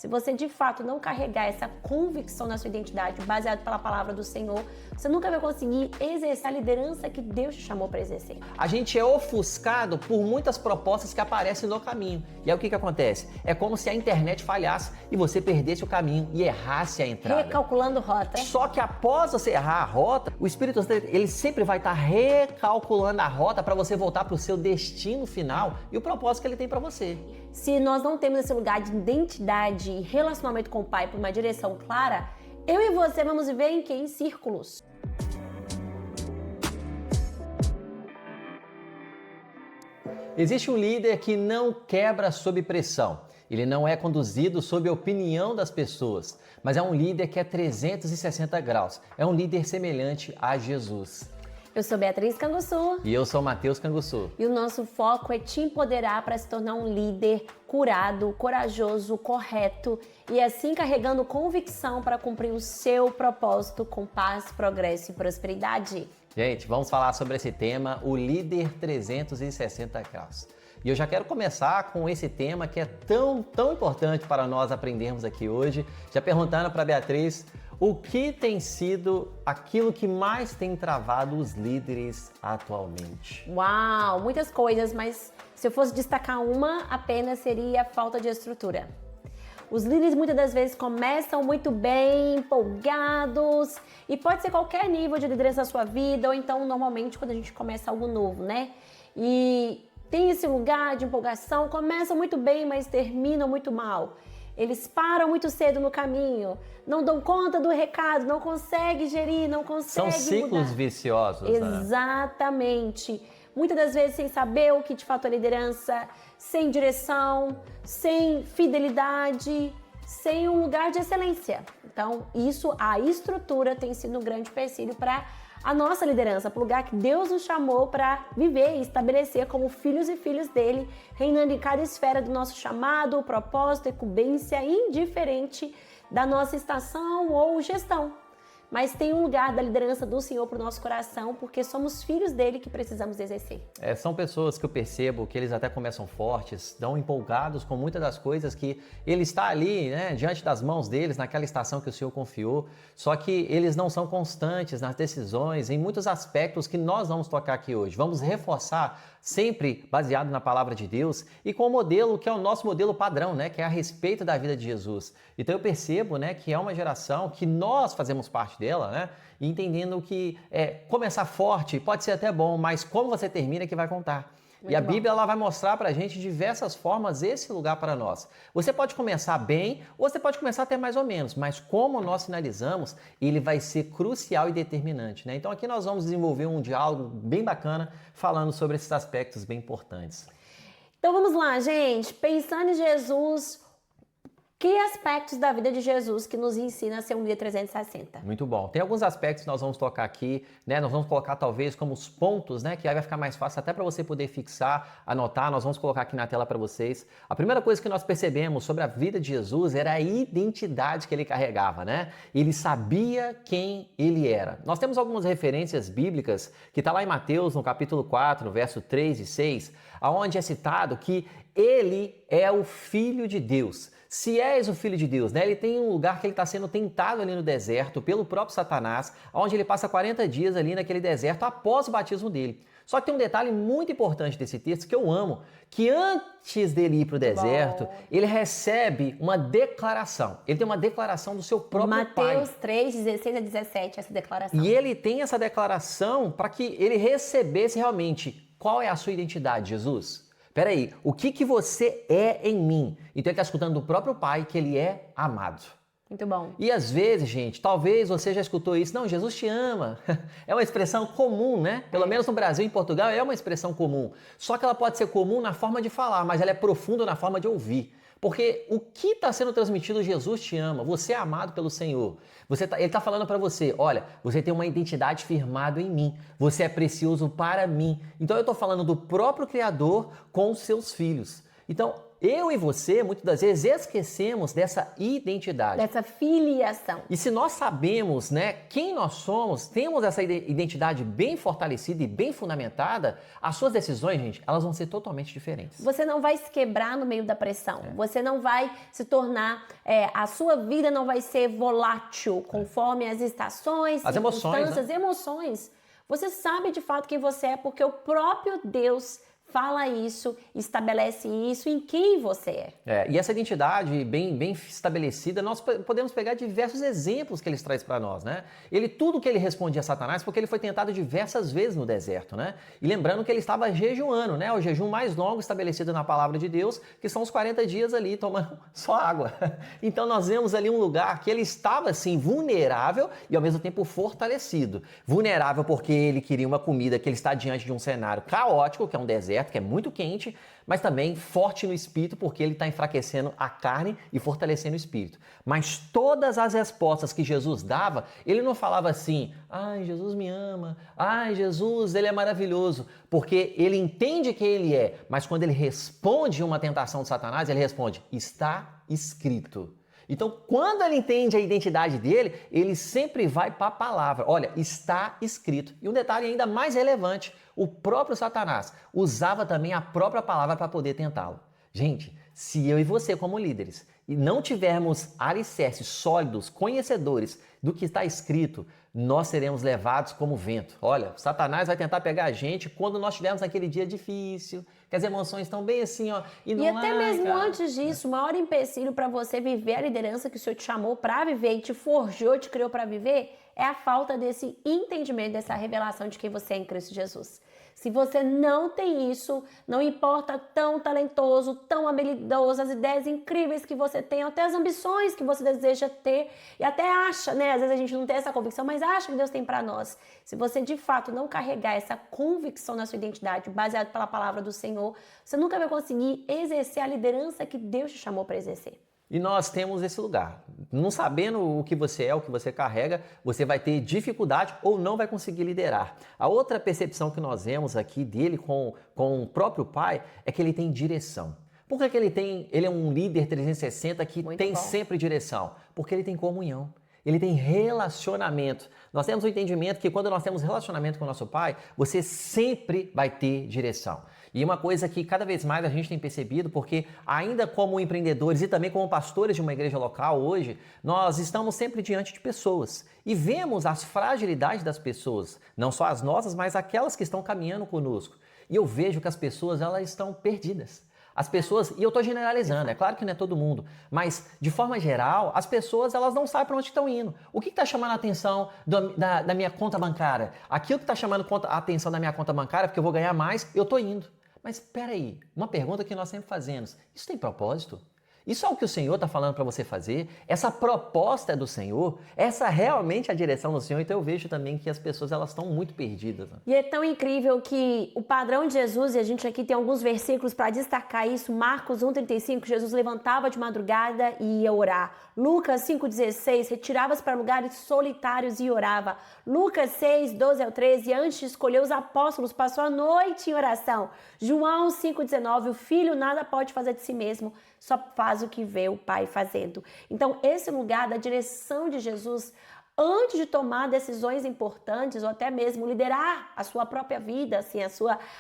Se você de fato não carregar essa convicção na sua identidade, baseado pela palavra do Senhor, você nunca vai conseguir exercer a liderança que Deus te chamou para exercer. A gente é ofuscado por muitas propostas que aparecem no caminho. E aí o que acontece? É como se a internet falhasse e você perdesse o caminho e errasse a entrada. Recalculando rota. Só que após você errar a rota, o Espírito Santo ele sempre vai estar recalculando a rota para você voltar para o seu destino final e o propósito que ele tem para você. Se nós não temos esse lugar de identidade e relacionamento com o Pai por uma direção clara, eu e você vamos viver em quê? Em círculos. Existe um líder que não quebra sob pressão. Ele não é conduzido sob a opinião das pessoas, mas é um líder que é 360 graus. É um líder semelhante a Jesus. Eu sou Beatriz Canguçu. E eu sou Matheus Canguçu. E o nosso foco é te empoderar para se tornar um líder curado, corajoso, correto e assim carregando convicção para cumprir o seu propósito com paz, progresso e prosperidade. Gente, vamos falar sobre esse tema, o líder 360 graus. E eu já quero começar com esse tema que é tão importante para nós aprendermos aqui hoje, já perguntando para a Beatriz, o que tem sido aquilo que mais tem travado os líderes atualmente? Uau, muitas coisas, mas se eu fosse destacar uma, apenas seria a falta de estrutura. Os líderes muitas das vezes começam muito bem, empolgados, e pode ser qualquer nível de liderança da sua vida, ou então normalmente quando a gente começa algo novo, né? E tem esse lugar de empolgação, começam muito bem, mas terminam muito mal. Eles param muito cedo no caminho, não dão conta do recado, não conseguem gerir, não conseguem São ciclos mudar. viciosos, Exatamente. Né? Muitas das vezes sem saber o que de fato é liderança, sem direção, sem fidelidade, sem um lugar de excelência. Então, a estrutura tem sido um grande empecilho para a nossa liderança, para o lugar que Deus nos chamou para viver e estabelecer como filhos e filhas dele, reinando em cada esfera do nosso chamado, propósito, incumbência, indiferente da nossa estação ou gestão. Mas tem um lugar da liderança do Senhor para o nosso coração, porque somos filhos dele que precisamos exercer. São pessoas que eu percebo que eles até começam fortes, estão empolgados com muitas das coisas que ele está ali, né, diante das mãos deles, naquela estação que o Senhor confiou, só que eles não são constantes nas decisões, em muitos aspectos que nós vamos tocar aqui hoje. Vamos reforçar sempre baseado na palavra de Deus e com o modelo que é o nosso modelo padrão, né, que é a respeito da vida de Jesus. Então eu percebo, né, que é uma geração que nós fazemos parte dela, né, e entendendo que começar forte pode ser até bom, mas como você termina é que vai contar. Muito e a bom. Bíblia ela vai mostrar pra gente de diversas formas esse lugar para nós. Você pode começar bem ou você pode começar até mais ou menos, mas como nós finalizamos, ele vai ser crucial e determinante, né? Então aqui nós vamos desenvolver um diálogo bem bacana falando sobre esses aspectos bem importantes. Então vamos lá, gente. Pensando em Jesus, que aspectos da vida de Jesus que nos ensina a ser um líder 360? Muito bom. Tem alguns aspectos que nós vamos tocar aqui, né? Nós vamos colocar talvez como os pontos, né? Que aí vai ficar mais fácil até para você poder fixar, anotar. Nós vamos colocar aqui na tela para vocês. A primeira coisa que nós percebemos sobre a vida de Jesus era a identidade que ele carregava, né? Ele sabia quem ele era. Nós temos algumas referências bíblicas que está lá em Mateus, no capítulo 4, verso 3 e 6, onde é citado que ele é o Filho de Deus. Se és o Filho de Deus, né? Ele tem um lugar que ele está sendo tentado ali no deserto pelo próprio Satanás, onde ele passa 40 dias ali naquele deserto após o batismo dele. Só que tem um detalhe muito importante desse texto que eu amo, que antes dele ir para o deserto, ele recebe uma declaração. Ele tem uma declaração do seu próprio pai. Mateus 3, 16 a 17, essa declaração. E ele tem essa declaração para que ele recebesse realmente qual é a sua identidade, Jesus. Peraí, o que você é em mim? Então ele está escutando do próprio pai que ele é amado. Muito bom. E às vezes, gente, talvez você já escutou isso. Não, Jesus te ama. É uma expressão comum, né? Pelo menos no Brasil e em Portugal é uma expressão comum. Só que ela pode ser comum na forma de falar, mas ela é profunda na forma de ouvir. Porque o que está sendo transmitido, Jesus te ama, você é amado pelo Senhor. Ele está falando para você, olha, você tem uma identidade firmada em mim, você é precioso para mim. Então eu estou falando do próprio Criador com os seus filhos. Então eu e você, muitas das vezes, esquecemos dessa identidade. Dessa filiação. E se nós sabemos, né, quem nós somos, temos essa identidade bem fortalecida e bem fundamentada, as suas decisões, gente, elas vão ser totalmente diferentes. Você não vai se quebrar no meio da pressão. Você não vai se tornar... a sua vida não vai ser volátil conforme as estações, as circunstâncias, emoções, né? emoções. Você sabe de fato quem você é porque o próprio Deus fala isso, estabelece isso em quem você é. E essa identidade bem estabelecida, nós podemos pegar diversos exemplos que ele traz para nós, né? Tudo que ele respondia a Satanás, porque ele foi tentado diversas vezes no deserto, né? E lembrando que ele estava jejuando, né? O jejum mais longo estabelecido na palavra de Deus, que são os 40 dias ali tomando só água. Então nós vemos ali um lugar que ele estava assim vulnerável e ao mesmo tempo fortalecido. Vulnerável porque ele queria uma comida, que ele está diante de um cenário caótico, que é um deserto, que é muito quente, mas também forte no espírito, porque ele está enfraquecendo a carne e fortalecendo o espírito. Mas todas as respostas que Jesus dava, ele não falava assim, ai, Jesus me ama, ai, Jesus, ele é maravilhoso, porque ele entende quem ele é, mas quando ele responde uma tentação de Satanás, ele responde, está escrito. Então, quando ele entende a identidade dele, ele sempre vai para a palavra. Olha, está escrito. E um detalhe ainda mais relevante, o próprio Satanás usava também a própria palavra para poder tentá-lo. Gente, se eu e você como líderes e não tivermos alicerces sólidos, conhecedores do que está escrito, nós seremos levados como vento. Olha, Satanás vai tentar pegar a gente quando nós estivermos naquele dia difícil, que as emoções estão bem assim, ó. E até mesmo antes disso, o maior empecilho para você viver a liderança que o Senhor te chamou para viver e te forjou, te criou para viver, é a falta desse entendimento, dessa revelação de quem você é em Cristo Jesus. Se você não tem isso, não importa tão talentoso, tão habilidoso, as ideias incríveis que você tem, até as ambições que você deseja ter, e até acha, né? Às vezes a gente não tem essa convicção, mas acha que Deus tem para nós. Se você de fato não carregar essa convicção na sua identidade, baseado pela palavra do Senhor, você nunca vai conseguir exercer a liderança que Deus te chamou para exercer. E nós temos esse lugar. Não sabendo o que você é, o que você carrega, você vai ter dificuldade ou não vai conseguir liderar. A outra percepção que nós vemos aqui dele com o próprio pai é que ele tem direção. Por que ele é um líder 360 que tem sempre direção? Porque ele tem comunhão. Ele tem relacionamento. Nós temos o entendimento que quando nós temos relacionamento com o nosso pai, você sempre vai ter direção. E uma coisa que cada vez mais a gente tem percebido, porque ainda como empreendedores e também como pastores de uma igreja local hoje, nós estamos sempre diante de pessoas e vemos as fragilidades das pessoas, não só as nossas, mas aquelas que estão caminhando conosco. E eu vejo que as pessoas, elas estão perdidas. As pessoas, e eu estou generalizando, é claro que não é todo mundo, mas de forma geral, as pessoas elas não sabem para onde estão indo. O que está chamando a atenção da minha conta bancária? Aquilo que está chamando a atenção da minha conta bancária, porque eu vou ganhar mais, eu estou indo. Mas espera aí, uma pergunta que nós sempre fazemos, isso tem propósito? Isso é o que o Senhor está falando para você fazer? Essa proposta é do Senhor? Essa realmente é a direção do Senhor? Então eu vejo também que as pessoas elas estão muito perdidas. Né? E é tão incrível que o padrão de Jesus, e a gente aqui tem alguns versículos para destacar isso, Marcos 1,35, Jesus levantava de madrugada e ia orar. Lucas 5,16, retirava-se para lugares solitários e orava. Lucas 6, 12 ao 13, antes de escolher os apóstolos, passou a noite em oração. João 5,19, o filho nada pode fazer de si mesmo, só faz o que vê o Pai fazendo. Então, esse lugar da direção de Jesus, antes de tomar decisões importantes ou até mesmo liderar a sua própria vida, assim,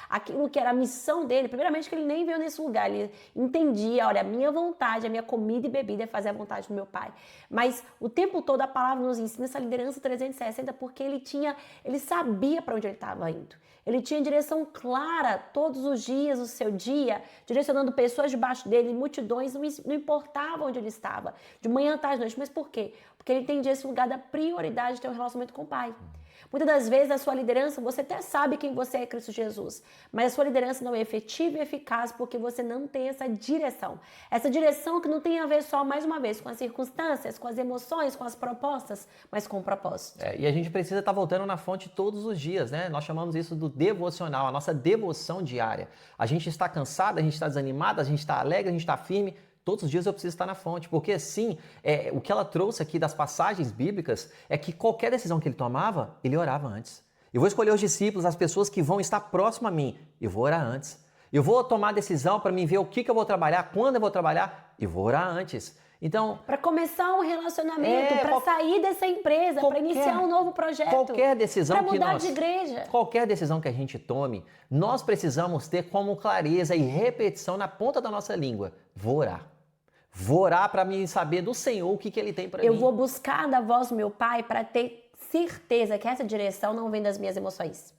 aquilo que era a missão dele, primeiramente que ele nem veio nesse lugar, ele entendia, olha, a minha vontade, a minha comida e bebida é fazer a vontade do meu Pai. Mas o tempo todo a palavra nos ensina essa liderança 360 porque ele sabia para onde ele estava indo. Ele tinha direção clara todos os dias, o seu dia, direcionando pessoas debaixo dele, multidões, não importava onde ele estava, de manhã, tarde, noite. Mas por quê? Porque ele entendia esse lugar da prioridade de ter um relacionamento com o Pai. Muitas das vezes, a sua liderança, você até sabe quem você é em Cristo Jesus, mas a sua liderança não é efetiva e eficaz porque você não tem essa direção. Essa direção que não tem a ver só, mais uma vez, com as circunstâncias, com as emoções, com as propostas, mas com o propósito. E a gente precisa estar voltando na fonte todos os dias, né? Nós chamamos isso do devocional, a nossa devoção diária. A gente está cansado, a gente está desanimado, a gente está alegre, a gente está firme. Todos os dias eu preciso estar na fonte, porque assim, o que ela trouxe aqui das passagens bíblicas é que qualquer decisão que ele tomava, ele orava antes. Eu vou escolher os discípulos, as pessoas que vão estar próximo a mim, eu vou orar antes. Eu vou tomar decisão para mim ver o que eu vou trabalhar, quando eu vou trabalhar, e vou orar antes. Então, para começar um relacionamento, para sair dessa empresa, para iniciar um novo projeto, qualquer decisão para mudar de igreja. Qualquer decisão que a gente tome, nós precisamos ter como clareza e repetição na ponta da nossa língua. Vou orar. Vou orar para mim saber do Senhor o que Ele tem para mim. Eu vou buscar da voz do meu Pai para ter certeza que essa direção não vem das minhas emoções.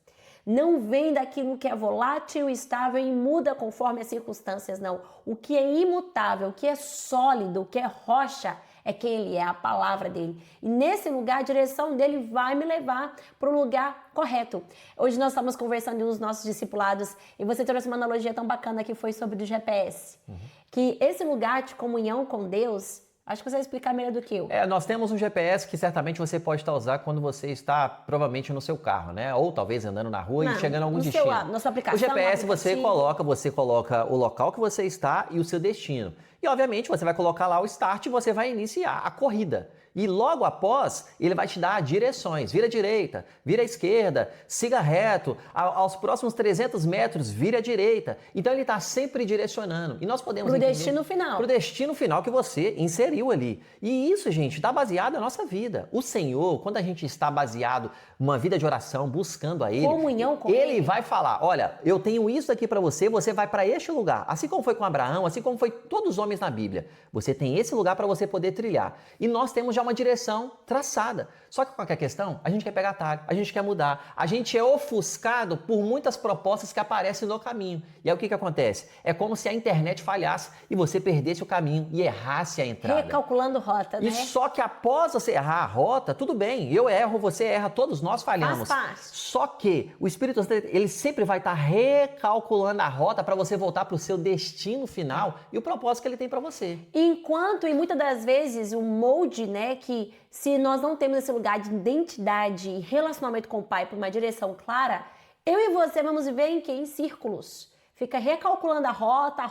Não vem daquilo que é volátil, estável e muda conforme as circunstâncias, não. O que é imutável, o que é sólido, o que é rocha, é quem Ele é, a palavra dele. E nesse lugar, a direção dele vai me levar para o lugar correto. Hoje nós estamos conversando com os nossos discipulados e você trouxe uma analogia tão bacana que foi sobre o GPS. Que esse lugar de comunhão com Deus, acho que você vai explicar melhor do que eu. Nós temos um GPS que certamente você pode estar usando quando você está provavelmente no seu carro, né? Ou talvez andando na rua e chegando a algum destino. Na sua aplicação, o GPS você coloca o local que você está e o seu destino. E obviamente você vai colocar lá o start e você vai iniciar a corrida. E logo após, ele vai te dar direções. Vira à direita, vira à esquerda, siga reto. Aos próximos 300 metros, vira à direita. Então ele está sempre direcionando. E nós podemos entender... Para o destino final. Para o destino final que você inseriu ali. E isso, gente, está baseado na nossa vida. O Senhor, quando a gente está baseado numa vida de oração, buscando a Ele, comunhão com Ele vai falar, olha, eu tenho isso aqui para você, você vai para este lugar. Assim como foi com Abraão, assim como foi todos os homens na Bíblia. Você tem esse lugar para você poder trilhar. E nós temos já uma direção traçada. Só que qual que é a questão? A gente quer pegar atalho, a gente quer mudar. A gente é ofuscado por muitas propostas que aparecem no caminho. E aí o que acontece? É como se a internet falhasse e você perdesse o caminho e errasse a entrada. Recalculando rota, né? E só que após você errar a rota, tudo bem, eu erro, você erra, todos nós falhamos. Faz parte. Só que o Espírito Santo, ele sempre vai estar recalculando a rota para você voltar para o seu destino final e o propósito que ele tem para você. Enquanto, e muitas das vezes, o molde, né, que se nós não temos esse lugar de identidade e relacionamento com o Pai por uma direção clara, eu e você vamos viver em quê? Em círculos. Fica recalculando a rota,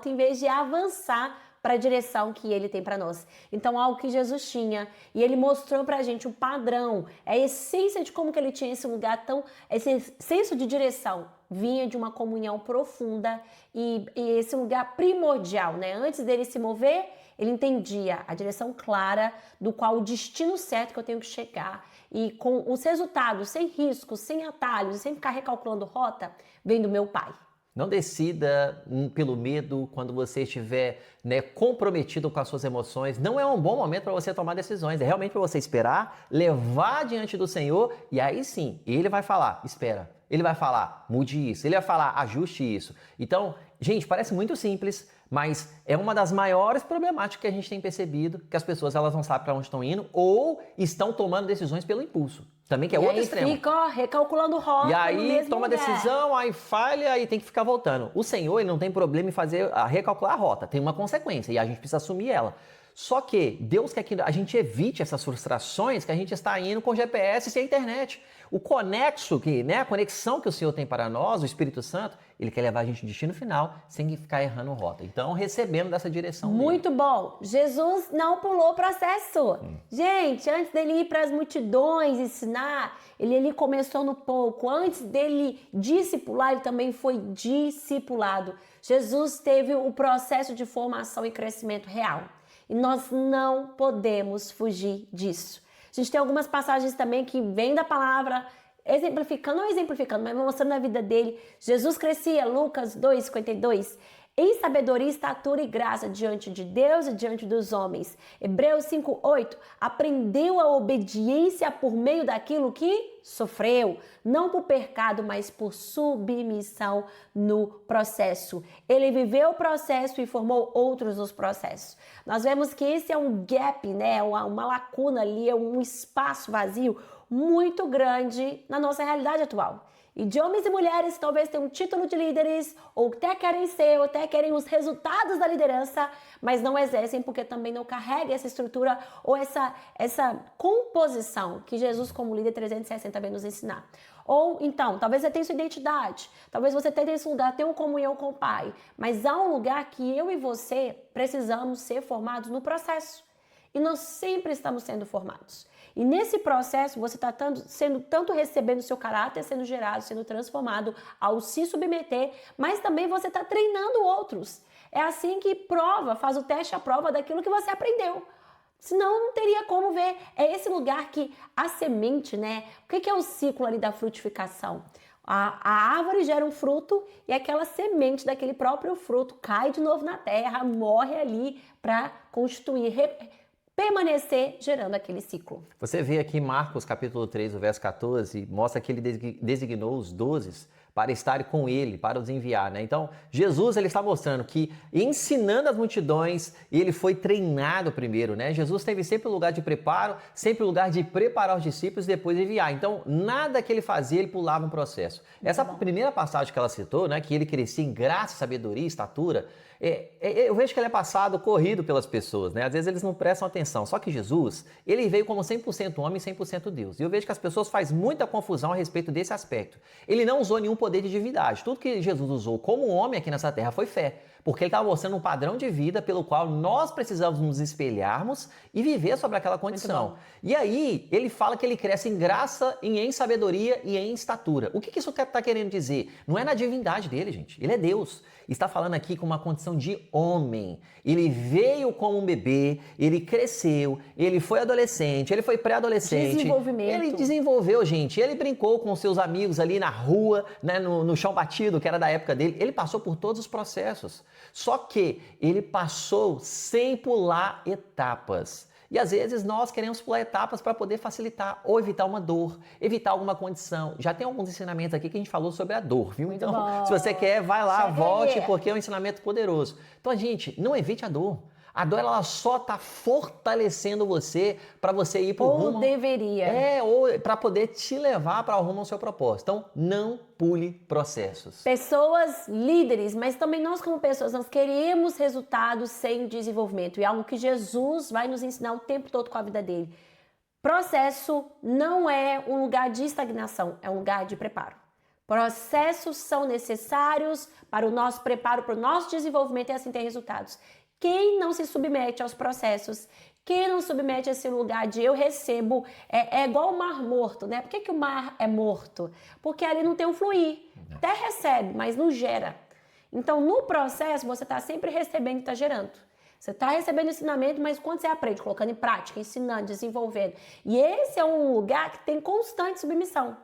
em vez de avançar para a direção que Ele tem para nós. Então, algo que Jesus tinha, e Ele mostrou para a gente o padrão, a essência de como que Ele tinha esse lugar tão, esse senso de direção, vinha de uma comunhão profunda e esse lugar primordial, né? Antes dele se mover, ele entendia a direção clara do qual o destino certo que eu tenho que chegar e com os resultados, sem riscos, sem atalhos, sem ficar recalculando rota, vem do meu Pai. Não decida pelo medo quando você estiver, né, comprometido com as suas emoções. Não é um bom momento para você tomar decisões. É realmente para você esperar, levar diante do Senhor e aí sim, Ele vai falar, espera. Ele vai falar, mude isso. Ele vai falar, ajuste isso. Então, gente, parece muito simples, mas é uma das maiores problemáticas que a gente tem percebido, que as pessoas elas não sabem para onde estão indo ou estão tomando decisões pelo impulso. Também que é outro extremo. E aí fica recalculando rota. E aí toma lugar. decisão, aí falha e tem que ficar voltando. O Senhor ele não tem problema em recalcular a rota, tem uma consequência e a gente precisa assumir ela. Só que Deus quer que a gente evite essas frustrações que a gente está indo com GPS sem internet. O conexo, né, a conexão que o Senhor tem para nós, o Espírito Santo, ele quer levar a gente ao destino final sem ficar errando rota. Então, recebendo dessa direção Muito dele. bom. Jesus não pulou o processo. Gente, antes dele ir para as multidões ensinar, ele começou no pouco. Antes dele discipular, ele também foi discipulado. Jesus teve o processo de formação e crescimento real. E nós não podemos fugir disso. A gente tem algumas passagens também que vêm da palavra, não exemplificando, mas mostrando a vida dele. Jesus crescia, Lucas 2:52, em sabedoria, estatura e graça diante de Deus e diante dos homens. Hebreus 5:8, aprendeu a obediência por meio daquilo que sofreu, não por pecado, mas por submissão no processo. Ele viveu o processo e formou outros nos processos. Nós vemos que esse é um gap, né? Uma lacuna ali, é um espaço vazio muito grande na nossa realidade atual. E de homens e mulheres talvez tenham um título de líderes, ou até querem ser, ou até querem os resultados da liderança, mas não exercem porque também não carregam essa estrutura ou essa composição que Jesus como líder 360 vem nos ensinar. Ou então, talvez você tenha sua identidade, talvez você tenha esse lugar, tenha uma comunhão com o Pai, mas há um lugar que eu e você precisamos ser formados no processo. E nós sempre estamos sendo formados. E nesse processo você está sendo tanto recebendo o seu caráter, sendo gerado, sendo transformado ao se submeter, mas também você está treinando outros. É assim que faz o teste à prova daquilo que você aprendeu. Senão não teria como ver. É esse lugar que a semente, né? O que é o ciclo ali da frutificação? A árvore gera um fruto e aquela semente daquele próprio fruto cai de novo na terra, morre ali para constituir, permanecer gerando aquele ciclo. Você vê aqui Marcos capítulo 3, o verso 14, mostra que ele designou os 12 para estar com ele, para os enviar, né? Então, Jesus, ele está mostrando que ensinando as multidões, ele foi treinado primeiro, né? Jesus teve sempre o lugar de preparo, sempre o lugar de preparar os discípulos e depois enviar. Então, nada que ele fazia, ele pulava um processo. Essa primeira passagem que ela citou, né? Que ele crescia em graça, sabedoria, estatura, eu vejo que ele é passado corrido pelas pessoas, né? Às vezes eles não prestam atenção. Só que Jesus, ele veio como 100% homem e 100% Deus. E eu vejo que as pessoas fazem muita confusão a respeito desse aspecto. Ele não usou nenhum poder de divindade. Tudo que Jesus usou como homem aqui nessa terra foi fé. Porque ele estava mostrando um padrão de vida pelo qual nós precisamos nos espelharmos e viver sobre aquela condição. E aí, ele fala que ele cresce em graça, em sabedoria e em estatura. O que isso está querendo dizer? Não é na divindade dele, gente. Ele é Deus. Está falando aqui com uma condição de homem. Ele veio como um bebê, ele cresceu, ele foi adolescente, ele foi pré-adolescente. Desenvolvimento. Ele desenvolveu, gente. Ele brincou com seus amigos ali na rua, né, no chão batido, que era da época dele. Ele passou por todos os processos. Só que ele passou sem pular etapas. E às vezes nós queremos pular etapas para poder facilitar ou evitar uma dor, evitar alguma condição. Já tem alguns ensinamentos aqui que a gente falou sobre a dor, viu? Muito Então, bom. se você quer, vai lá, Chega volte, aí. porque é um ensinamento poderoso. Então, gente, não evite a dor. A dor, ela só está fortalecendo você para você ir para o rumo. Ou deveria. Ou para poder te levar para o rumo ao seu propósito. Então, não pule processos. Pessoas líderes, mas também nós como pessoas, nós queremos resultados sem desenvolvimento. E é algo que Jesus vai nos ensinar o tempo todo com a vida dele. Processo não é um lugar de estagnação, é um lugar de preparo. Processos são necessários para o nosso preparo, para o nosso desenvolvimento e assim ter resultados. Quem não se submete aos processos, quem não submete a esse lugar de eu recebo, é igual o mar morto, né? Por que o mar é morto? Porque ali não tem um fluir. Até recebe, mas não gera. Então, no processo, você está sempre recebendo e está gerando. Você está recebendo ensinamento, mas quando você aprende, colocando em prática, ensinando, desenvolvendo. E esse é um lugar que tem constante submissão.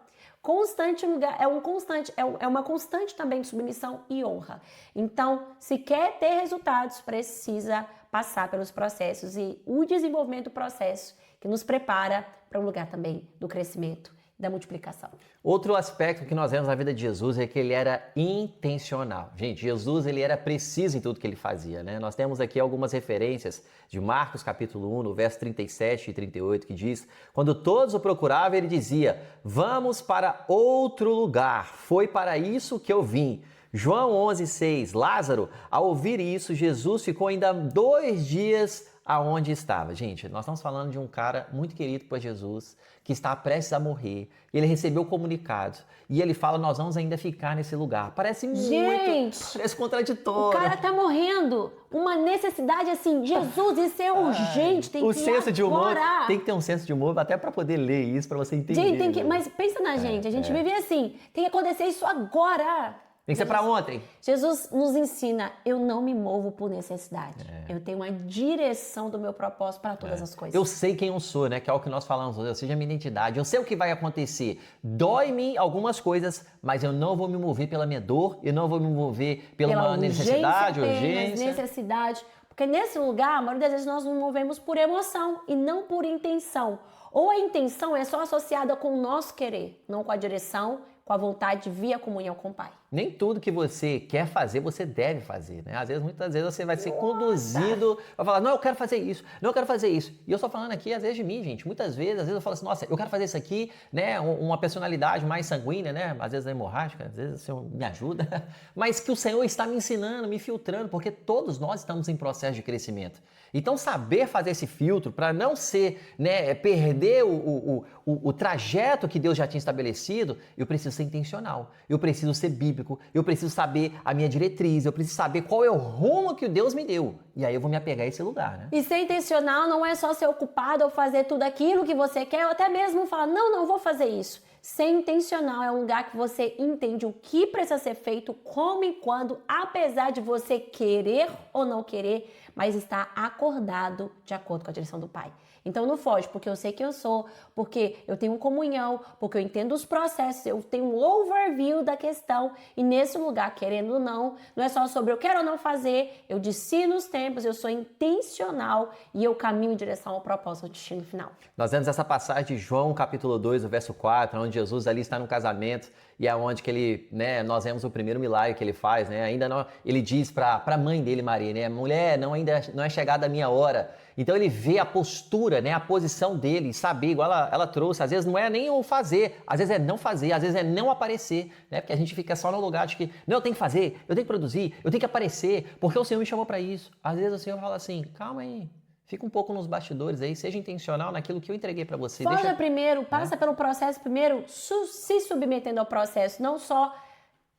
Constante lugar, é uma constante também de submissão e honra. Então, se quer ter resultados, precisa passar pelos processos e o desenvolvimento do processo que nos prepara para um lugar também do crescimento, da multiplicação. Outro aspecto que nós vemos na vida de Jesus é que ele era intencional. Gente, Jesus ele era preciso em tudo que ele fazia, né? Nós temos aqui algumas referências de Marcos capítulo 1, no verso 37 e 38, que diz: quando todos o procuravam, ele dizia, vamos para outro lugar, foi para isso que eu vim. João 11,6, Lázaro, ao ouvir isso, Jesus ficou ainda 2 dias aonde estava. Gente, nós estamos falando de um cara muito querido por Jesus, que está prestes a morrer. Ele recebeu o comunicado e ele fala, nós vamos ainda ficar nesse lugar. Parece parece contraditório. O cara tá morrendo. Uma necessidade assim, Jesus, isso é urgente, tem que ir senso de humor, agora. tem que ter um senso de humor até para poder ler isso, para você entender. Gente, mas pensa na gente, a gente vive assim, tem que acontecer isso agora. Tem que ser para ontem. Jesus nos ensina, eu não me movo por necessidade. Eu tenho uma direção do meu propósito para todas as coisas. Eu sei quem eu sou, né? Que é o que nós falamos hoje. Eu sei a minha identidade. Eu sei o que vai acontecer. Dói-me algumas coisas, mas eu não vou me mover pela minha dor. Eu não vou me mover pela uma necessidade, urgência. Necessidade. Porque nesse lugar, a maioria das vezes nós nos movemos por emoção e não por intenção. Ou a intenção é só associada com o nosso querer, não com a direção, com a vontade de vir a comunhão com o Pai. Nem tudo que você quer fazer, você deve fazer, né? Às vezes, muitas vezes você vai ser conduzido a falar, não, eu quero fazer isso, não, eu quero fazer isso. E eu estou falando aqui, às vezes, de mim, gente. Muitas vezes, às vezes eu falo assim, nossa, eu quero fazer isso aqui, né? Uma personalidade mais sanguínea, né? Às vezes é hemorrágica, às vezes o Senhor me ajuda. Mas que o Senhor está me ensinando, me filtrando, porque todos nós estamos em processo de crescimento. Então, saber fazer esse filtro para não ser, né, perder o trajeto que Deus já tinha estabelecido, eu preciso ser intencional, eu preciso ser bíblico, eu preciso saber a minha diretriz, eu preciso saber qual é o rumo que Deus me deu. E aí eu vou me apegar a esse lugar, né? E ser intencional não é só ser ocupado ou fazer tudo aquilo que você quer, ou até mesmo falar, não vou fazer isso. Ser intencional é um lugar que você entende o que precisa ser feito, como e quando, apesar de você querer ou não querer, mas está acordado de acordo com a direção do Pai. Então não foge, porque eu sei quem eu sou, porque eu tenho comunhão, porque eu entendo os processos, eu tenho um overview da questão, e nesse lugar, querendo ou não é só sobre eu quero ou não fazer, eu discerno os tempos, eu sou intencional e eu caminho em direção ao propósito, ao destino final. Nós vemos essa passagem de João, capítulo 2, o verso 4, onde Jesus ali está no casamento e é onde que ele, né, nós vemos o primeiro milagre que ele faz, né? Ainda não, ele diz para a mãe dele, Maria, né, mulher, ainda não é chegada a minha hora. Então ele vê a postura, né, a posição dele, saber, igual ela trouxe, às vezes não é nem o fazer, às vezes é não fazer, às vezes é não aparecer, né? Porque a gente fica só no lugar de que, não, eu tenho que fazer, eu tenho que produzir, eu tenho que aparecer, porque o Senhor me chamou para isso. Às vezes o Senhor fala assim, calma aí, fica um pouco nos bastidores aí, seja intencional naquilo que eu entreguei para você. Foge primeiro, passa pelo processo primeiro, se submetendo ao processo, não só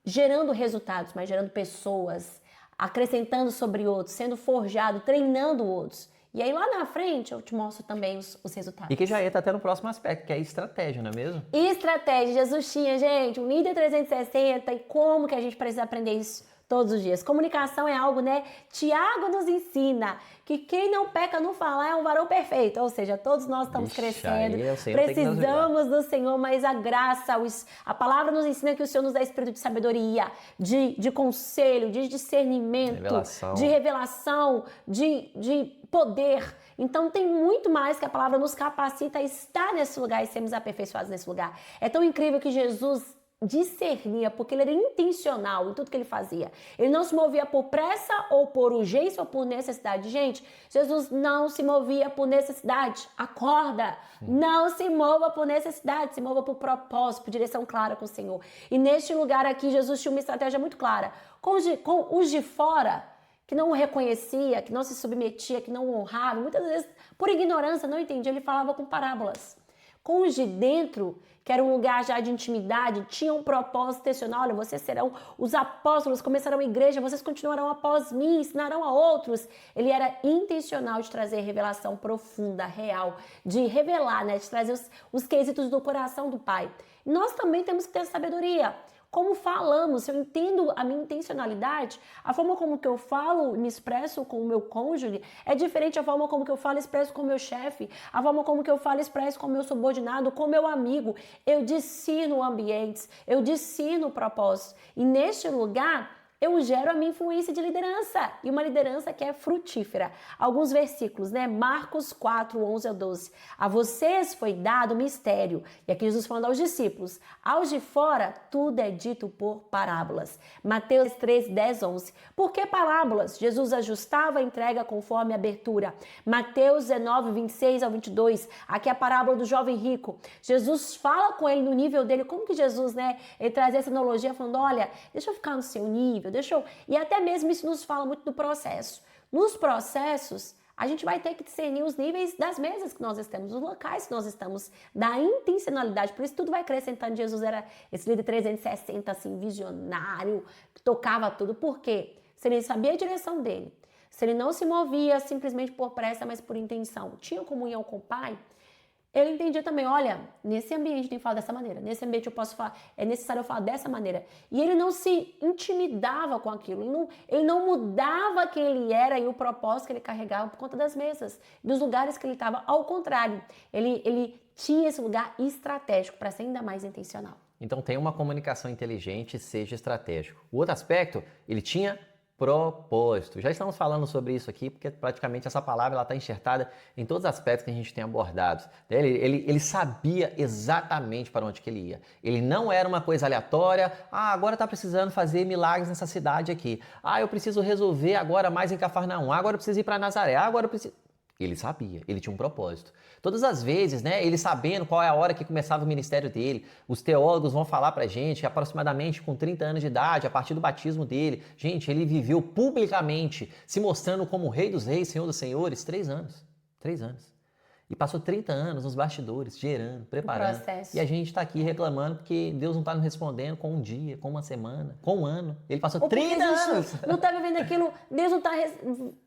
gerando resultados, mas gerando pessoas, acrescentando sobre outros, sendo forjado, treinando outros. E aí lá na frente eu te mostro também os resultados. E que já entra até no próximo aspecto, que é estratégia, não é mesmo? Estratégia. Jesus tinha, gente, um líder 360 e como que a gente precisa aprender isso todos os dias. Comunicação é algo, né? Tiago nos ensina que quem não peca no falar é um varão perfeito. Ou seja, todos nós estamos crescendo, precisamos do Senhor, mas a graça, a palavra nos ensina que o Senhor nos dá espírito de sabedoria, de conselho, de discernimento, de revelação, de poder. Então tem muito mais que a palavra nos capacita a estar nesse lugar e sermos aperfeiçoados nesse lugar. É tão incrível que Jesus discernia, porque ele era intencional em tudo que ele fazia. Ele não se movia por pressa ou por urgência ou por necessidade. Gente, Jesus não se movia por necessidade. Acorda! Não se mova por necessidade, se mova por propósito, por direção clara com o Senhor. E neste lugar aqui, Jesus tinha uma estratégia muito clara. Com os de fora, que não o reconhecia, que não se submetia, que não o honrava, muitas vezes, por ignorância, não entendia, ele falava com parábolas. Com os de dentro, que era um lugar já de intimidade, tinha um propósito intencional. Olha, vocês serão os apóstolos, começarão a igreja, vocês continuarão após mim, ensinarão a outros. Ele era intencional de trazer revelação profunda, real, de revelar, né, de trazer os quesitos do coração do Pai. Nós também temos que ter sabedoria. Como falamos, se eu entendo a minha intencionalidade, a forma como que eu falo, me expresso com o meu cônjuge, é diferente da forma como que eu falo e expresso com o meu chefe, a forma como que eu falo e expresso com o meu subordinado, com o meu amigo. Eu discerno ambientes, eu discerno propósitos. E neste lugar, eu gero a minha influência de liderança, e uma liderança que é frutífera. Alguns versículos, né? Marcos 4, 11 a 12. A vocês foi dado o mistério. E aqui Jesus falando aos discípulos. Aos de fora, tudo é dito por parábolas. Mateus 3, 10, 11. Por que parábolas? Jesus ajustava a entrega conforme a abertura. Mateus 19, 26 ao 22. Aqui é a parábola do jovem rico. Jesus fala com ele no nível dele. Como que Jesus, né? Ele traz essa analogia falando, olha, deixa eu ficar no seu nível. E até mesmo isso nos fala muito do processo. Nos processos, a gente vai ter que discernir os níveis das mesas que nós estamos, os locais que nós estamos, da intencionalidade. Por isso tudo vai acrescentando. Jesus era esse líder 360, assim, visionário, que tocava tudo. Por quê? Se ele sabia a direção dele, se ele não se movia simplesmente por pressa, mas por intenção, tinha comunhão com o Pai, ele entendia também, olha, nesse ambiente tem que falar dessa maneira, nesse ambiente eu posso falar, é necessário eu falar dessa maneira. E ele não se intimidava com aquilo, ele não mudava quem ele era e o propósito que ele carregava por conta das mesas, dos lugares que ele estava. Ao contrário, ele tinha esse lugar estratégico para ser ainda mais intencional. Então tem uma comunicação inteligente, seja estratégico. O outro aspecto, ele tinha propósito. Já estamos falando sobre isso aqui, porque praticamente essa palavra está enxertada em todos os aspectos que a gente tem abordado. Ele sabia exatamente para onde que ele ia. Ele não era uma coisa aleatória, agora está precisando fazer milagres nessa cidade aqui. Eu preciso resolver agora mais em Cafarnaum, agora eu preciso ir para Nazaré, agora eu preciso... Ele sabia, ele tinha um propósito. Todas as vezes, né, ele sabendo qual é a hora que começava o ministério dele, os teólogos vão falar pra gente que aproximadamente com 30 anos de idade, a partir do batismo dele, gente, ele viveu publicamente, se mostrando como Rei dos Reis, Senhor dos Senhores, 3 anos. 3 anos. E passou 30 anos nos bastidores, gerando, preparando. E a gente está aqui reclamando porque Deus não está nos respondendo com um dia, com uma semana, com um ano. Ele passou 30 anos. Não está vivendo aquilo, Deus não está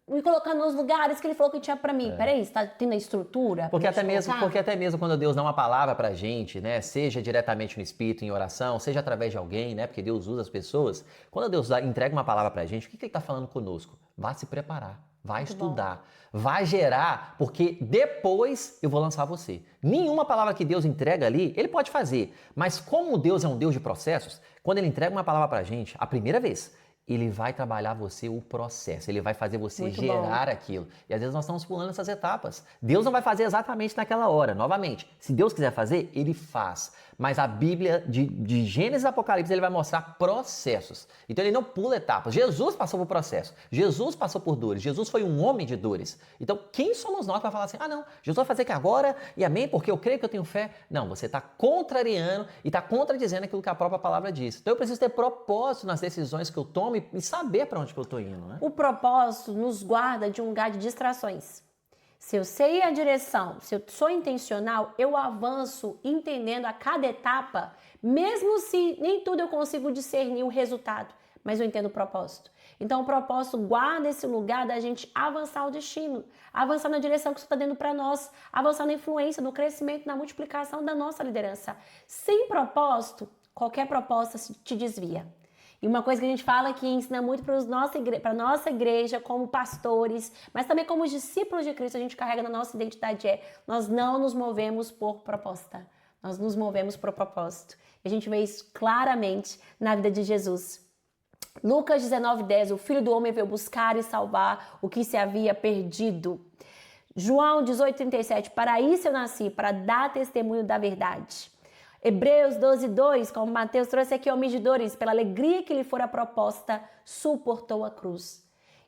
me colocando nos lugares que Ele falou que tinha para mim. Peraí, você está tendo a estrutura? Porque até mesmo quando Deus dá uma palavra pra gente, né, seja diretamente no Espírito, em oração, seja através de alguém, né, porque Deus usa as pessoas, quando Deus entrega uma palavra pra gente, o que Ele está falando conosco? Vá se preparar. Vai Muito estudar, vai gerar, porque depois eu vou lançar você. Nenhuma palavra que Deus entrega ali, Ele pode fazer. Mas como Deus é um Deus de processos, quando Ele entrega uma palavra pra gente, a primeira vez, Ele vai trabalhar você o processo, Ele vai fazer você Muito gerar aquilo. E às vezes nós estamos pulando essas etapas. Deus não vai fazer exatamente naquela hora, novamente. Se Deus quiser fazer, Ele faz. Mas a Bíblia, de Gênesis e Apocalipse, Ele vai mostrar processos. Então Ele não pula etapas. Jesus passou por processo. Jesus passou por dores. Jesus foi um homem de dores. Então quem somos nós para falar assim, não, Jesus vai fazer que agora e amém, porque eu creio que eu tenho fé? Não, você está contrariando e está contradizendo aquilo que a própria palavra diz. Então eu preciso ter propósito nas decisões que eu tomo e saber para onde que eu estou indo, né? O propósito nos guarda de um lugar de distrações. Se eu sei a direção, se eu sou intencional, eu avanço entendendo a cada etapa, mesmo se nem tudo eu consigo discernir o resultado, mas eu entendo o propósito. Então o propósito guarda esse lugar da gente avançar o destino, avançar na direção que isso está dando para nós, avançar na influência, no crescimento, na multiplicação da nossa liderança. Sem propósito, qualquer proposta te desvia. E uma coisa que a gente fala que ensina muito para a nossa igreja, como pastores, mas também como discípulos de Cristo, a gente carrega na nossa identidade nós não nos movemos por proposta, nós nos movemos por propósito. E a gente vê isso claramente na vida de Jesus. Lucas 19:10, o Filho do Homem veio buscar e salvar o que se havia perdido. João 18:37, para isso eu nasci, para dar testemunho da verdade. Hebreus 12:2, como Mateus trouxe aqui, homem de dores, pela alegria que lhe fora proposta, suportou a cruz.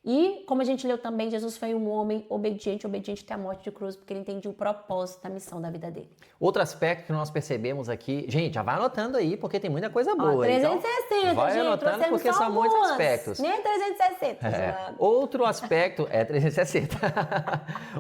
E, como a gente leu também, Jesus foi um homem obediente até a morte de cruz, porque ele entendia o propósito da missão da vida dele. Outro aspecto que nós percebemos aqui, gente, já vai anotando aí, porque tem muita coisa boa. 360, então, vai gente, anotando porque são muitos aspectos. Nem 360. Outro aspecto, 360.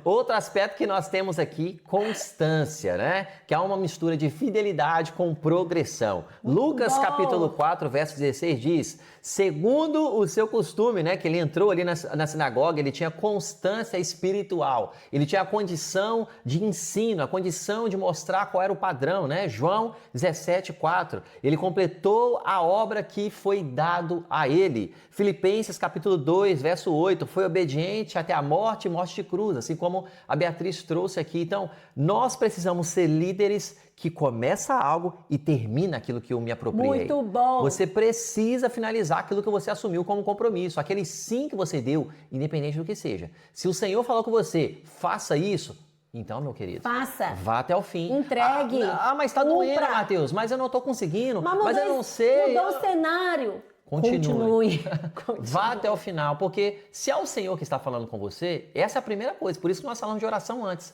Outro aspecto que nós temos aqui, constância, né? Que é uma mistura de fidelidade com progressão. Lucas capítulo 4, verso 16 diz, segundo o seu costume, né? Que ele entrou ali na sinagoga, ele tinha constância espiritual, ele tinha a condição de ensino, a condição de mostrar qual era o padrão, né? João 17:4, ele completou a obra que foi dado a ele. Filipenses capítulo 2, verso 8, foi obediente até a morte e morte de cruz, assim como a Beatriz trouxe aqui. Então, nós precisamos ser líderes que começa algo e termina aquilo que eu me apropriei. Muito bom! Você precisa finalizar aquilo que você assumiu como compromisso, aquele sim que você deu, independente do que seja. Se o Senhor falou com você, faça isso, então, meu querido, faça. Vá até o fim. Entregue. Mas tá doendo, Matheus, mas eu não tô conseguindo, mas eu não sei. Mudou o cenário. Continue. Vá até o final, porque se é o Senhor que está falando com você, essa é a primeira coisa. Por isso que nós falamos de oração antes.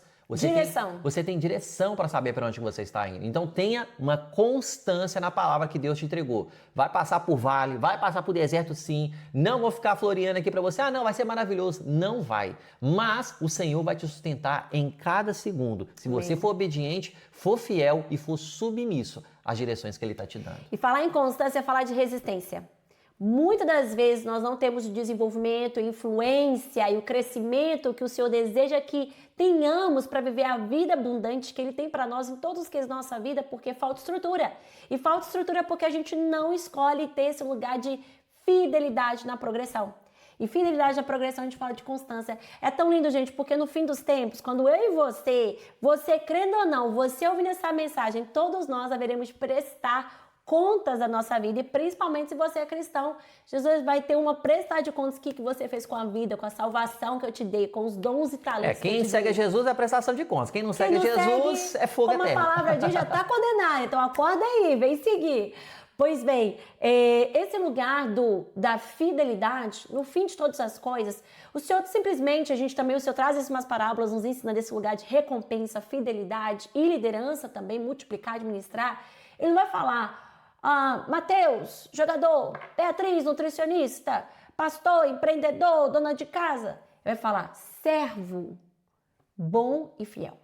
Você tem direção para saber para onde você está indo. Então tenha uma constância na palavra que Deus te entregou. Vai passar por vale, vai passar por deserto sim. Não vou ficar floreando aqui para você. Não, vai ser maravilhoso. Não vai. Mas o Senhor vai te sustentar em cada segundo. Se você for obediente, for fiel e for submisso às direções que Ele está te dando. E falar em constância é falar de resistência. Muitas das vezes nós não temos o desenvolvimento, a influência e o crescimento que o Senhor deseja que tenhamos para viver a vida abundante que Ele tem para nós em todos os que da nossa vida, porque falta estrutura. E falta estrutura porque a gente não escolhe ter esse lugar de fidelidade na progressão. E fidelidade na progressão, a gente fala de constância. É tão lindo, gente, porque no fim dos tempos, quando eu e você crendo ou não, você ouvindo essa mensagem, todos nós haveremos de prestar contas da nossa vida, e principalmente se você é cristão, Jesus vai ter uma prestar de contas que você fez com a vida, com a salvação que eu te dei, com os dons e talentos. Quem segue a Jesus é prestação de contas, quem não segue Jesus é fogo eterno. Como a palavra diz, já está condenado, então acorda aí, vem seguir. Pois bem, esse lugar da fidelidade, no fim de todas as coisas, o Senhor simplesmente, o Senhor traz umas parábolas, nos ensina desse lugar de recompensa, fidelidade e liderança também, multiplicar, administrar. Ele vai falar, Mateus, jogador, Beatriz, nutricionista, pastor, empreendedor, dona de casa. Ele vai falar, servo, bom e fiel.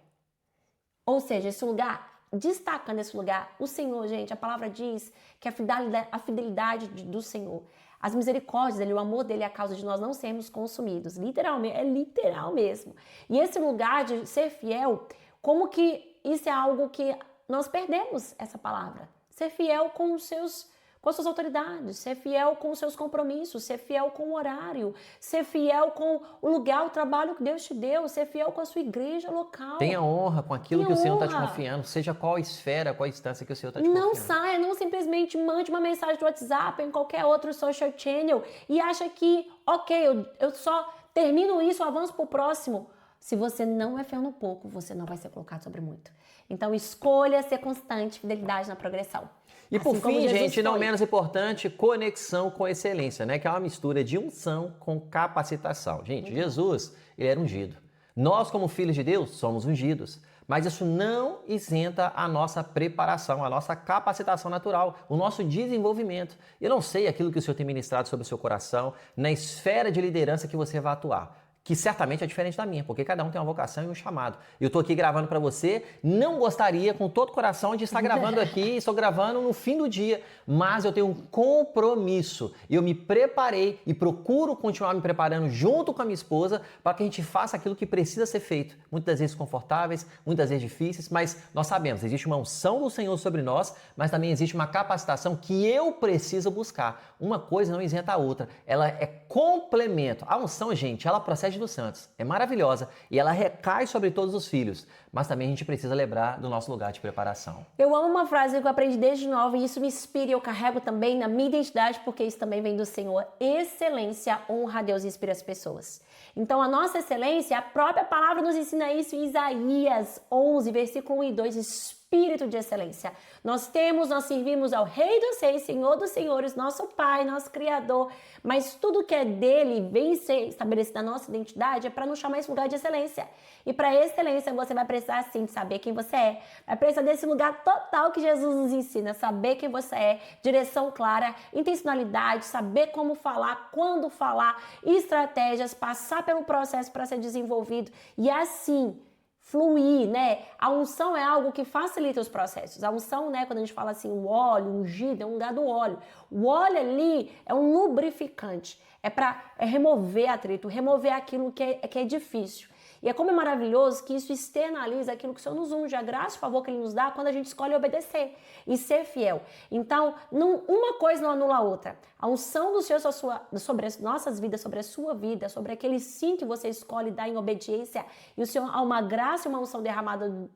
Ou seja, esse lugar, destacando esse lugar, o Senhor, gente, a palavra diz que a fidelidade do Senhor, as misericórdias dele, o amor dele é a causa de nós não sermos consumidos. Literalmente, é literal mesmo. E esse lugar de ser fiel, como que isso é algo que nós perdemos, essa palavra? Ser fiel com as suas autoridades, ser fiel com os seus compromissos, ser fiel com o horário, ser fiel com o lugar, o trabalho que Deus te deu, ser fiel com a sua igreja local. Tenha honra com aquilo que o Senhor está te confiando, seja qual a esfera, qual a instância que o Senhor está te confiando. Não saia, não simplesmente mande uma mensagem do WhatsApp em qualquer outro social channel e acha que, ok, eu só termino isso, avanço para o próximo. Se você não é fiel no pouco, você não vai ser colocado sobre muito. Então, escolha ser constante, fidelidade na progressão. E por fim, gente, não menos importante, conexão com excelência, né? Que é uma mistura de unção com capacitação. Gente, Jesus, ele era ungido. Nós, como filhos de Deus, somos ungidos. Mas isso não isenta a nossa preparação, a nossa capacitação natural, o nosso desenvolvimento. Eu não sei aquilo que o Senhor tem ministrado sobre o seu coração, na esfera de liderança que você vai atuar, que certamente é diferente da minha, porque cada um tem uma vocação e um chamado. Eu estou aqui gravando para você, não gostaria com todo o coração de estar gravando aqui, estou gravando no fim do dia, mas eu tenho um compromisso. Eu me preparei e procuro continuar me preparando junto com a minha esposa para que a gente faça aquilo que precisa ser feito. Muitas vezes confortáveis, muitas vezes difíceis, mas nós sabemos, existe uma unção do Senhor sobre nós, mas também existe uma capacitação que eu preciso buscar. Uma coisa não isenta a outra, ela é complemento. A unção, gente, ela procede dos santos, é maravilhosa e ela recai sobre todos os filhos, mas também a gente precisa lembrar do nosso lugar de preparação. Eu amo uma frase que eu aprendi desde nova e isso me inspira e eu carrego também na minha identidade porque isso também vem do Senhor. Excelência honra a Deus e inspira as pessoas. Então a nossa excelência, a própria palavra nos ensina isso em Isaías 11, versículo 1 e 2, espírito de excelência. Nós servimos ao Rei dos Reis, Senhor dos Senhores, nosso Pai, nosso Criador, mas tudo que é dele vem ser estabelecido na nossa identidade é para nos chamar esse lugar de excelência. E para excelência você vai precisar sim de saber quem você é, vai precisar desse lugar total que Jesus nos ensina, saber quem você é, direção clara, intencionalidade, saber como falar, quando falar, estratégias, passar pelo processo para ser desenvolvido e assim fluir, né? A unção é algo que facilita os processos. A unção, né, quando a gente fala assim, o óleo, ungido, é um lugar do óleo. O óleo ali é um lubrificante. É para remover atrito, remover aquilo que é difícil. E é como é maravilhoso que isso externaliza aquilo que o Senhor nos unge, a graça e o favor que Ele nos dá quando a gente escolhe obedecer e ser fiel. Então, uma coisa não anula a outra. A unção do Senhor sobre as nossas vidas, sobre a sua vida, sobre aquele sim que você escolhe dar em obediência, e o Senhor há uma graça e uma unção derramada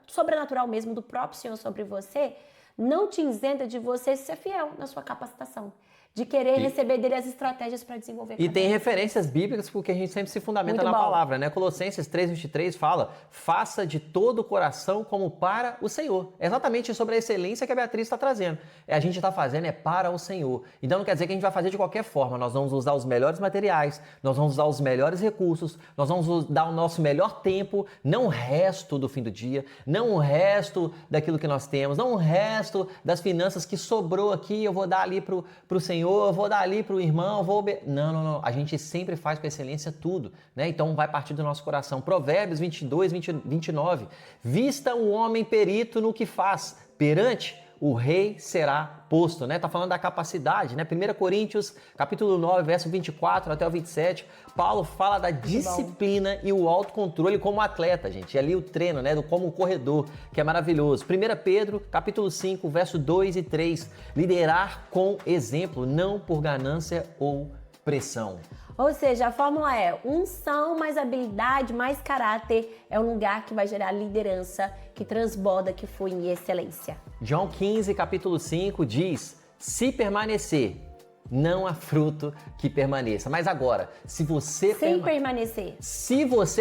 sobrenatural mesmo do próprio Senhor sobre você, não te isenta de você ser fiel na sua capacitação, de querer receber dele as estratégias para desenvolver. E tem referências bíblicas porque a gente sempre se fundamenta na palavra, né? Colossenses 3:23 fala, faça de todo o coração como para o Senhor. É exatamente sobre a excelência que a Beatriz está trazendo. A gente está fazendo para o Senhor. Então não quer dizer que a gente vai fazer de qualquer forma. Nós vamos usar os melhores materiais, nós vamos usar os melhores recursos, nós vamos dar o nosso melhor tempo, não o resto do fim do dia, não o resto daquilo que nós temos, não o resto das finanças que sobrou aqui, eu vou dar ali para o Senhor, eu vou dar ali para o irmão, Não. A gente sempre faz com excelência tudo, né? Então vai partir do nosso coração. Provérbios 22:29. Vista o homem perito no que faz, perante o rei será posto, né? Tá falando da capacidade, né? 1 Coríntios, capítulo 9, verso 24 até o 27, Paulo fala da disciplina e o autocontrole como atleta, gente. E ali o treino, né? Como um corredor, que é maravilhoso. 1 Pedro, capítulo 5, verso 2 e 3, liderar com exemplo, não por ganância ou pressão. Ou seja, a fórmula é unção mais habilidade mais caráter é um lugar que vai gerar liderança, que transborda, que flui em excelência. João 15, capítulo 5 diz, se permanecer não há fruto que permaneça. Mas agora, se você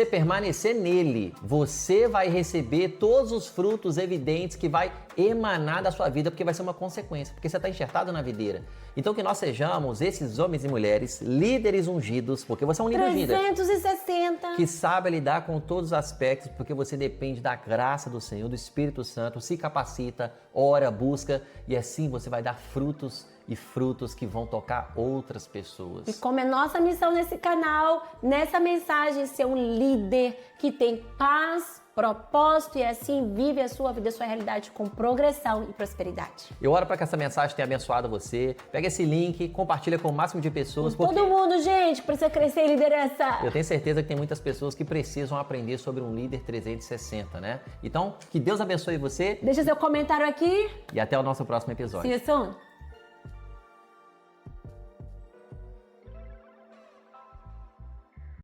permanecer nele, você vai receber todos os frutos evidentes que vai emanar da sua vida, porque vai ser uma consequência, porque você está enxertado na videira. Então que nós sejamos esses homens e mulheres, líderes ungidos, porque você é um líder ungido. 360. Que sabe lidar com todos os aspectos, porque você depende da graça do Senhor, do Espírito Santo, se capacita, ora, busca, e assim você vai dar frutos e frutos que vão tocar outras pessoas. E como é nossa missão nesse canal, nessa mensagem, ser um líder que tem paz, propósito e assim vive a sua vida, a sua realidade com progressão e prosperidade. Eu oro para que essa mensagem tenha abençoado você. Pega esse link, compartilha com o máximo de pessoas. Porque todo mundo, gente, precisa crescer em liderança. Eu tenho certeza que tem muitas pessoas que precisam aprender sobre um líder 360, né? Então, que Deus abençoe você. Deixa seu comentário aqui. E até o nosso próximo episódio. See you soon.